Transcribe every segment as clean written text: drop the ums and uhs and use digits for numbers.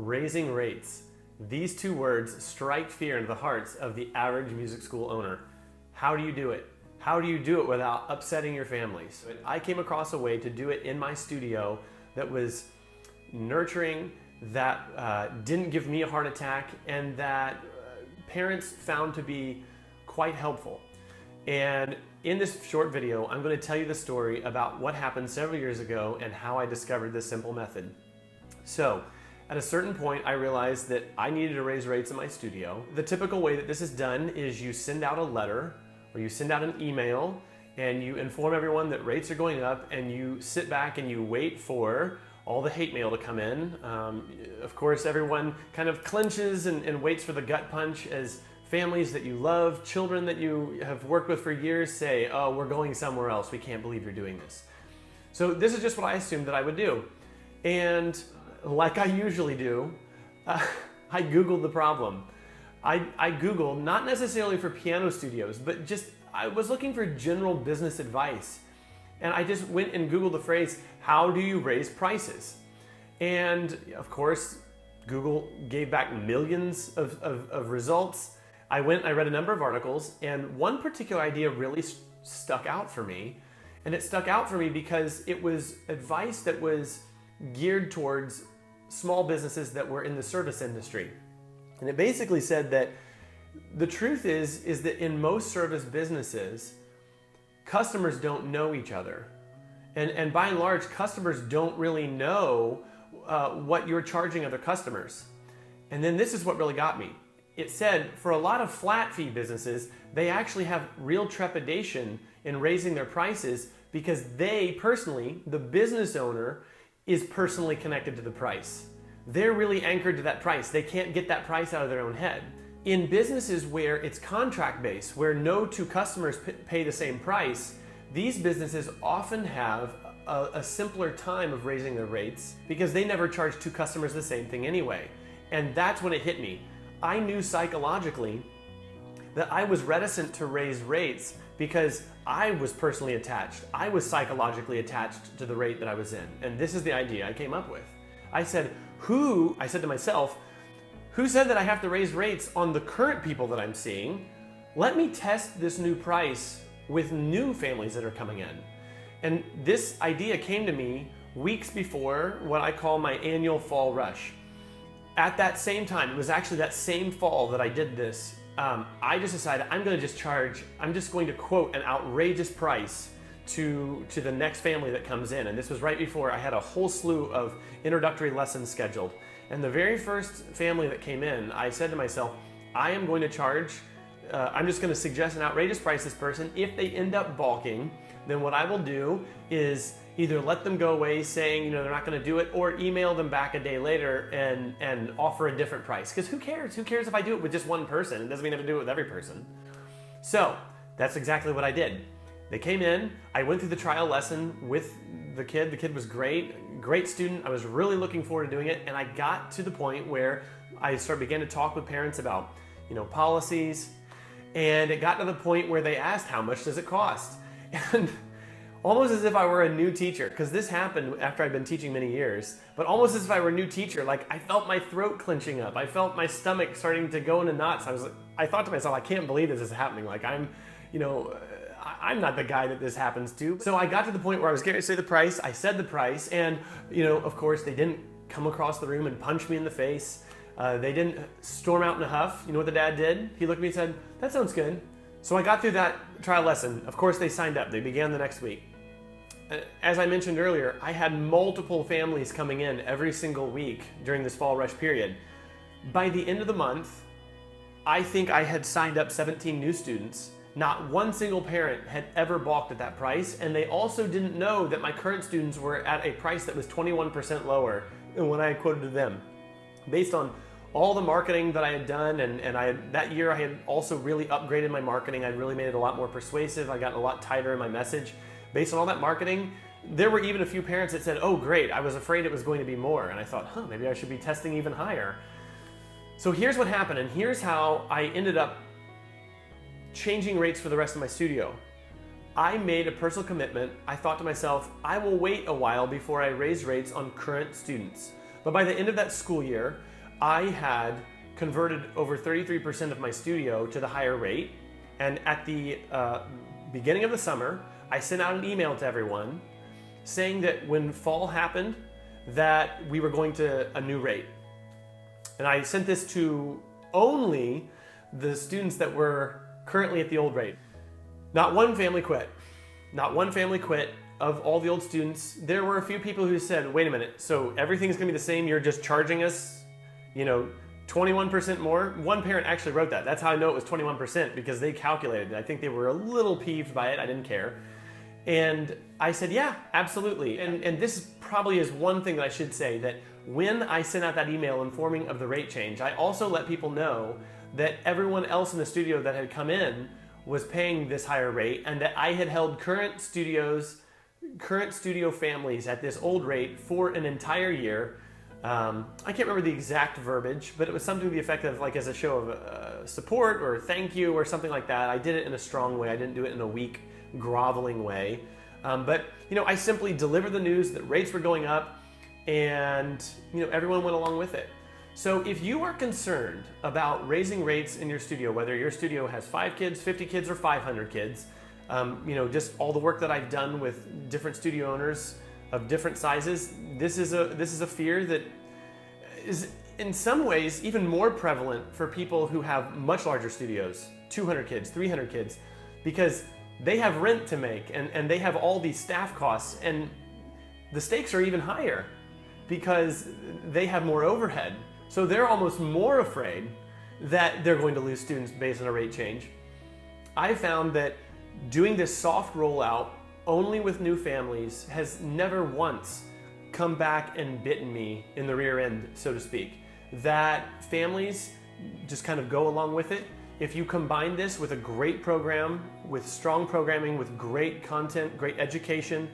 raising rates. These two words strike fear into the hearts of the average music school owner. How do you do it? How do you do it without upsetting your families? I came across a way to do it in my studio that was nurturing, that didn't give me a heart attack, and that parents found to be quite helpful. And in this short video, I'm going to tell you the story about what happened several years ago and how I discovered this simple method. So, at a certain point, I realized that I needed to raise rates in my studio. The typical way that this is done is you send out a letter or you send out an email and you inform everyone that rates are going up, and you sit back and you wait for all the hate mail to come in. Of course, everyone kind of clenches and waits for the gut punch as families that you love, children that you have worked with for years say, "Oh, we're going somewhere else. We can't believe you're doing this." So this is just what I assumed that I would do. And like I usually do, I Googled the problem. I Googled, not necessarily for piano studios, but just I was looking for general business advice. And I just went and Googled the phrase, how do you raise prices? And of course, Google gave back millions of results. I read a number of articles, and one particular idea really stuck out for me. And it stuck out for me because it was advice that was geared towards small businesses that were in the service industry. And it basically said that the truth is that in most service businesses, customers don't know each other. And by and large, customers don't really know what you're charging other customers. And then this is what really got me. It said for a lot of flat fee businesses, they actually have real trepidation in raising their prices because they personally, the business owner, is personally connected to the price. They're really anchored to that price. They can't get that price out of their own head. In businesses where it's contract based, where no two customers pay the same price, these businesses often have a simpler time of raising their rates because they never charge two customers the same thing anyway. And that's when it hit me. I knew psychologically that I was reticent to raise rates because I was personally attached. I was psychologically attached to the rate that I was in. And this is the idea I came up with. I said to myself, who said that I have to raise rates on the current people that I'm seeing? Let me test this new price with new families that are coming in. And this idea came to me weeks before what I call my annual fall rush. At that same time, it was actually that same fall that I did this, I just decided I'm just going to quote an outrageous price to the next family that comes in. And this was right before I had a whole slew of introductory lessons scheduled. And the very first family that came in, I said to myself, I am going to charge, I'm just going to suggest an outrageous price to this person. If they end up balking, then what I will do is either let them go away saying, they're not going to do it, or email them back a day later and offer a different price. Because who cares? Who cares if I do it with just one person? It doesn't mean I have to do it with every person. So that's exactly what I did. They came in, I went through the trial lesson with the kid. The kid was great student. I was really looking forward to doing it. And I got to the point where I began to talk with parents about, policies. And it got to the point where they asked, how much does it cost? And almost as if I were a new teacher, because this happened after I'd been teaching many years, but almost as if I were a new teacher, like I felt my throat clenching up. I felt my stomach starting to go into knots. I thought to myself, I can't believe this is happening. Like I'm not the guy that this happens to. So I got to the point where I was getting to say the price. I said the price, and of course they didn't come across the room and punch me in the face. They didn't storm out in a huff. You know what the dad did? He looked at me and said, "That sounds good." So I got through that trial lesson. Of course they signed up. They began the next week. As I mentioned earlier, I had multiple families coming in every single week during this fall rush period. By the end of the month, I think I had signed up 17 new students. Not one single parent had ever balked at that price, and they also didn't know that my current students were at a price that was 21% lower than what I had quoted to them. Based on all the marketing that I had done, and that year I had also really upgraded my marketing. I'd really made it a lot more persuasive. I got a lot tighter in my message. Based on all that marketing, there were even a few parents that said, "Oh great, I was afraid it was going to be more." And I thought, maybe I should be testing even higher. So here's what happened, and here's how I ended up changing rates for the rest of my studio. I made a personal commitment. I thought to myself, I will wait a while before I raise rates on current students. But by the end of that school year, I had converted over 33% of my studio to the higher rate. And at the beginning of the summer, I sent out an email to everyone saying that when fall happened, that we were going to a new rate. And I sent this to only the students that were currently at the old rate. Not one family quit. Not one family quit. Of all the old students, there were a few people who said, wait a minute, so everything's gonna be the same, you're just charging us, 21% more? One parent actually wrote that. That's how I know it was 21%, because they calculated it. I think they were a little peeved by it, I didn't care. And I said, yeah, absolutely. And this probably is one thing that I should say, that when I sent out that email informing of the rate change, I also let people know that everyone else in the studio that had come in was paying this higher rate, and that I had held current studio families at this old rate for an entire year. I can't remember the exact verbiage, but it was something to the effect of, like, as a show of support or thank you or something like that. I did it in a strong way. I didn't do it in a weak, groveling way. But I simply delivered the news that rates were going up, and everyone went along with it. So if you are concerned about raising rates in your studio, whether your studio has 5 kids, 50 kids, or 500 kids, just all the work that I've done with different studio owners of different sizes, this is a fear that is in some ways even more prevalent for people who have much larger studios, 200 kids, 300 kids, because they have rent to make and they have all these staff costs, and the stakes are even higher because they have more overhead. So they're almost more afraid that they're going to lose students based on a rate change. I found that doing this soft rollout only with new families has never once come back and bitten me in the rear end, so to speak. That families just kind of go along with it. If you combine this with a great program, with strong programming, with great content, great education,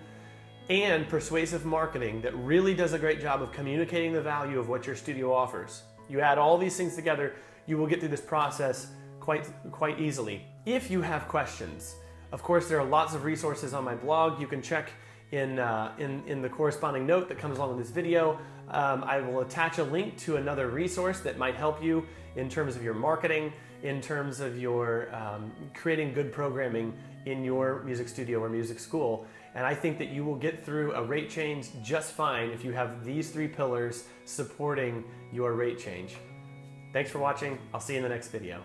and persuasive marketing that really does a great job of communicating the value of what your studio offers, you add all these things together, you will get through this process quite easily. If you have questions, of course, there are lots of resources on my blog. You can check in the corresponding note that comes along with this video. I will attach a link to another resource that might help you in terms of your marketing, in terms of your creating good programming in your music studio or music school. And I think that you will get through a rate change just fine if you have these 3 pillars supporting your rate change. Thanks for watching. I'll see you in the next video.